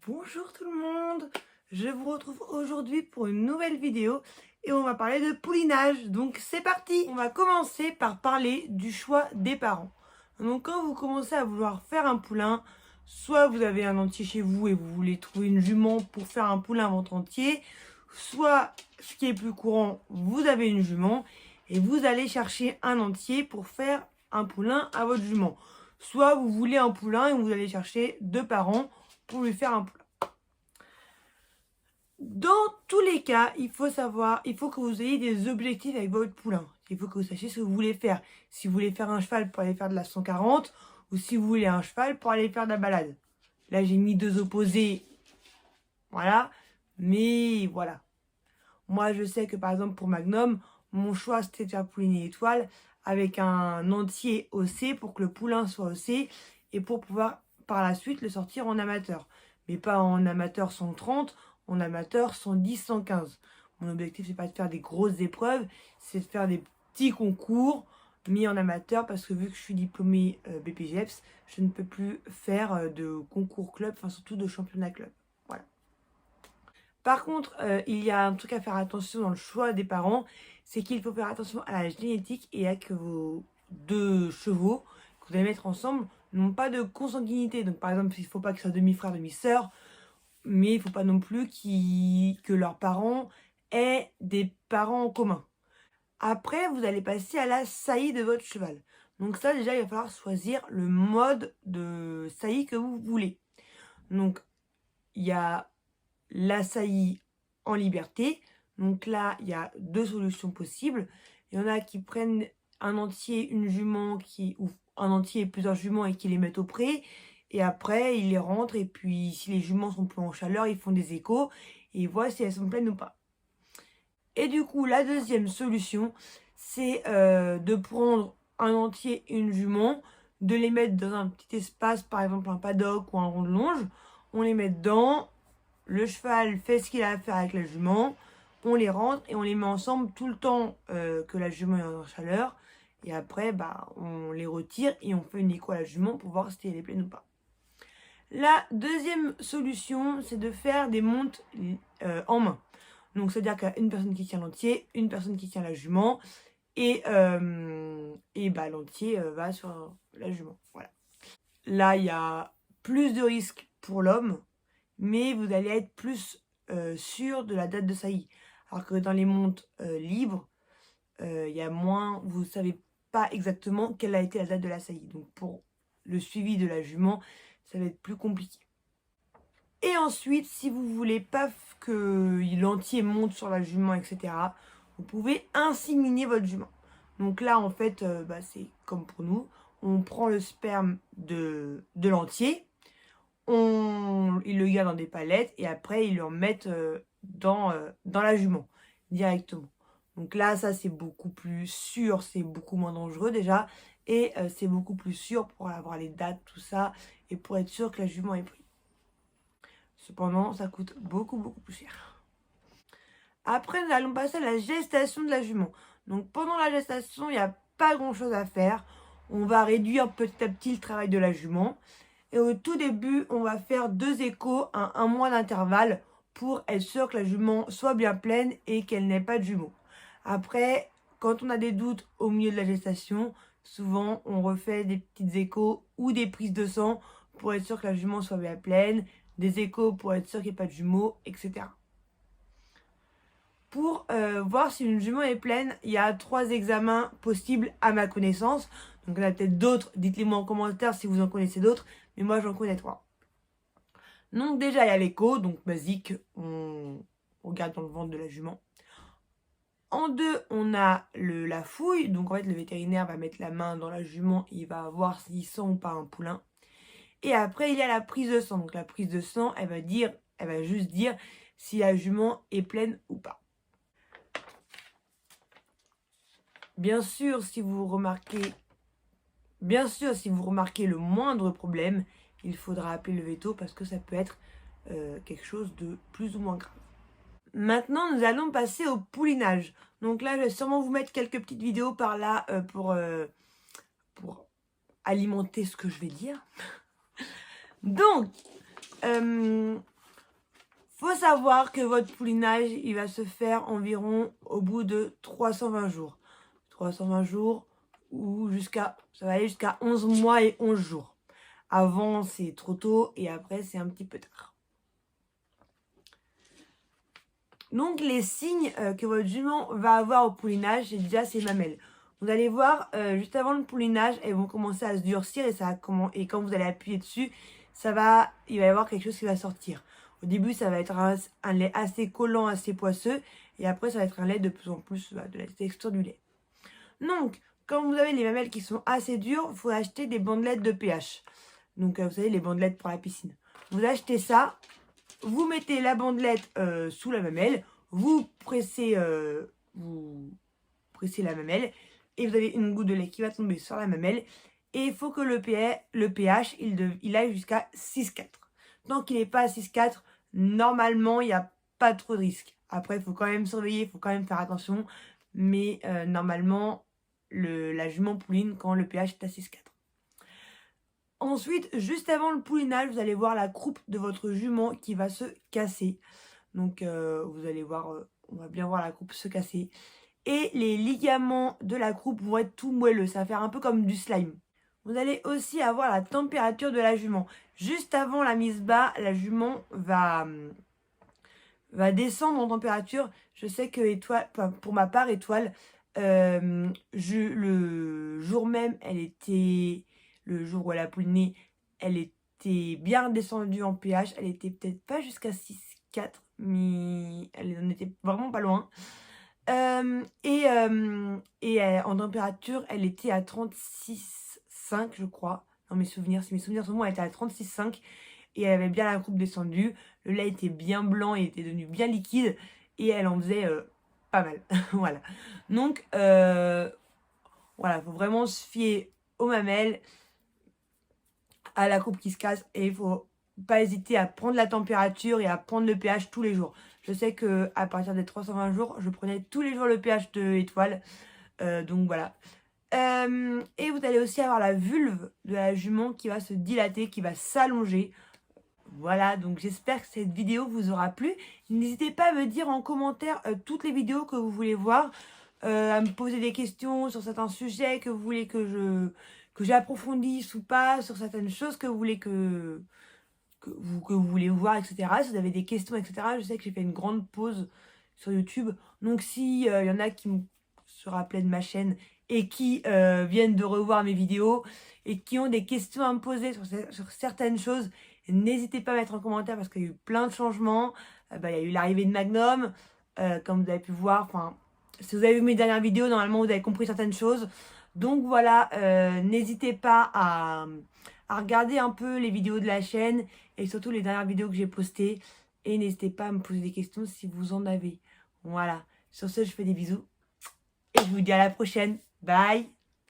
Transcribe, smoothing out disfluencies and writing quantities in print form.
Bonjour tout le monde, je vous retrouve aujourd'hui pour une nouvelle vidéo et on va parler de poulinage, donc c'est parti. On va commencer par parler du choix des parents. Donc quand vous commencez à vouloir faire un poulain, soit vous avez un entier chez vous et vous voulez trouver une jument pour faire un poulain ventre entier, soit ce qui est plus courant, vous avez une jument et vous allez chercher un entier pour faire un poulain à votre jument. Soit vous voulez un poulain et vous allez chercher deux parents pour lui faire un poulain. Dans tous les cas, il faut que vous ayez des objectifs avec votre poulain. Il faut que vous sachiez ce que vous voulez faire. Si vous voulez faire un cheval pour aller faire de la 140 ou si vous voulez un cheval pour aller faire de la balade. Là, j'ai mis deux opposés. Voilà. Mais voilà. Moi, je sais que par exemple pour Magnum, mon choix c'était de faire pouliner étoile avec un entier ossé pour que le poulain soit ossé et pour pouvoir par la suite le sortir en amateur. Mais pas en amateur 130, en amateur 110, 115. Mon objectif c'est pas de faire des grosses épreuves, c'est de faire des petits concours mis en amateur parce que vu que je suis diplômée BPGEPS, je ne peux plus faire de concours club, enfin surtout de championnat club. Voilà. Par contre, il y a un truc à faire attention dans le choix des parents, c'est qu'il faut faire attention à la génétique et à que vos deux chevaux que vous allez mettre ensemble n'ont pas de consanguinité. Donc par exemple, il ne faut pas qu'ils soient demi-frères, demi-sœurs, mais il ne faut pas non plus que leurs parents aient des parents en commun. Après, vous allez passer à la saillie de votre cheval. Donc ça, déjà, il va falloir choisir le mode de saillie que vous voulez. Donc, il y a la saillie en liberté. Donc là, il y a deux solutions possibles. Il y en a qui prennent un entier, une jument, ou un entier et plusieurs juments et qui les mettent au pré. Et après, ils les rentrent et puis si les juments sont plus en chaleur, ils font des échos et ils voient si elles sont pleines ou pas. Et du coup, la deuxième solution, c'est de prendre un entier et une jument, de les mettre dans un petit espace, par exemple un paddock ou un rond de longe. On les met dedans, le cheval fait ce qu'il a à faire avec la jument, on les rentre et on les met ensemble tout le temps que la jument est en chaleur. Et après, on les retire et on fait une écho à la jument pour voir si elle est pleine ou pas. La deuxième solution, c'est de faire des montes en main. Donc, c'est-à-dire qu'il y a une personne qui tient l'entier, une personne qui tient la jument, et l'entier va sur la jument. Voilà. Là, il y a plus de risques pour l'homme, mais vous allez être plus sûr de la date de saillie. Alors que dans les montes libres, il y a moins, vous ne savez pas exactement quelle a été la date de la saillie. Donc, pour le suivi de la jument, ça va être plus compliqué. Et ensuite, si vous voulez pas que l'entier monte sur la jument, etc., vous pouvez inséminer votre jument. Donc là, en fait, c'est comme pour nous. On prend le sperme de l'entier, ils le gardent dans des palettes et après, ils le remettent dans la jument directement. Donc là, ça, c'est beaucoup plus sûr, c'est beaucoup moins dangereux déjà. Et c'est beaucoup plus sûr pour avoir les dates, tout ça, et pour être sûr que la jument est prise. Cependant, ça coûte beaucoup plus cher. Après, nous allons passer à la gestation de la jument. Donc pendant la gestation, il n'y a pas grand chose à faire. On va réduire petit à petit le travail de la jument. Et au tout début, on va faire 2 échos à 1 mois d'intervalle pour être sûr que la jument soit bien pleine et qu'elle n'ait pas de jumeaux. Après, quand on a des doutes au milieu de la gestation, souvent on refait des petites échos ou des prises de sang pour être sûr que la jument soit bien pleine, des échos pour être sûr qu'il n'y ait pas de jumeaux, etc. Pour voir si une jument est pleine, il y a 3 examens possibles à ma connaissance. Donc il y en a peut-être d'autres, dites-les moi en commentaire si vous en connaissez d'autres, mais moi j'en connais 3. Donc déjà il y a l'écho, donc basique, on regarde dans le ventre de la jument. En 2, on a la fouille, donc en fait le vétérinaire va mettre la main dans la jument, il va voir s'il sent ou pas un poulain. Et après il y a la prise de sang, donc la prise de sang, elle va juste dire si la jument est pleine ou pas. Bien sûr, si vous remarquez le moindre problème, il faudra appeler le véto parce que ça peut être quelque chose de plus ou moins grave. Maintenant, nous allons passer au poulinage. Donc là, je vais sûrement vous mettre quelques petites vidéos par là pour alimenter ce que je vais dire. Donc, Faut savoir que votre poulinage, il va se faire environ au bout de 320 jours. 320 jours ou ça va aller jusqu'à 11 mois et 11 jours. Avant, c'est trop tôt et après, c'est un petit peu tard. Donc, les signes que votre jument va avoir au poulinage, c'est déjà ses mamelles. Vous allez voir, juste avant le poulinage, elles vont commencer à se durcir et quand vous allez appuyer dessus, il va y avoir quelque chose qui va sortir. Au début, ça va être un lait assez collant, assez poisseux. Et après, ça va être un lait de plus en plus de la texture du lait. Donc, quand vous avez les mamelles qui sont assez dures, il faut acheter des bandelettes de pH. Donc, vous savez, les bandelettes pour la piscine. Vous achetez ça, vous mettez la bandelette sous la mamelle, vous pressez la mamelle et vous avez une goutte de lait qui va tomber sur la mamelle. Et il faut que le pH il aille jusqu'à 6,4. Tant qu'il n'est pas à 6,4, normalement, il n'y a pas trop de risque. Après, il faut quand même surveiller, il faut quand même faire attention. Mais normalement, la jument pouline quand le pH est à 6,4. Ensuite, juste avant le poulinage, vous allez voir la croupe de votre jument qui va se casser. Donc, vous allez voir, on va bien voir la croupe se casser. Et les ligaments de la croupe vont être tout moelleux. Ça va faire un peu comme du slime. Vous allez aussi avoir la température de la jument. Juste avant la mise bas, la jument va descendre en température. Je sais que pour ma part, Étoile, le jour même, le jour où elle a pouliné, elle était bien descendue en pH. Elle était peut-être pas jusqu'à 6,4, mais elle en était vraiment pas loin. En température, elle était à 36,5, je crois. Dans mes souvenirs, si mes souvenirs sont bons, elle était à 36,5 et elle avait bien la croupe descendue. Le lait était bien blanc, il était devenu bien liquide et elle en faisait pas mal. Voilà. Donc, voilà, faut vraiment se fier aux mamelles, à la croupe qui se casse et il faut pas hésiter à prendre la température et à prendre le pH tous les jours. Je sais que à partir des 320 jours, je prenais tous les jours le pH de Étoile. Donc voilà. Et vous allez aussi avoir la vulve de la jument qui va se dilater, qui va s'allonger. Voilà, donc j'espère que cette vidéo vous aura plu. N'hésitez pas à me dire en commentaire toutes les vidéos que vous voulez voir, à me poser des questions sur certains sujets que vous voulez que j'approfondisse ou pas, sur certaines choses que vous voulez que vous voulez voir, etc. Si vous avez des questions, etc. Je sais que j'ai fait une grande pause sur YouTube. Donc si y en a qui se rappelaient de ma chaîne et qui viennent de revoir mes vidéos et qui ont des questions à me poser sur certaines choses, n'hésitez pas à mettre en commentaire parce qu'il y a eu plein de changements. Il y a eu l'arrivée de Magnum, comme vous avez pu voir. Enfin, si vous avez vu mes dernières vidéos, normalement vous avez compris certaines choses. Donc voilà, n'hésitez pas à regarder un peu les vidéos de la chaîne et surtout les dernières vidéos que j'ai postées. Et n'hésitez pas à me poser des questions si vous en avez. Voilà, sur ce, je fais des bisous et je vous dis à la prochaine. Bye!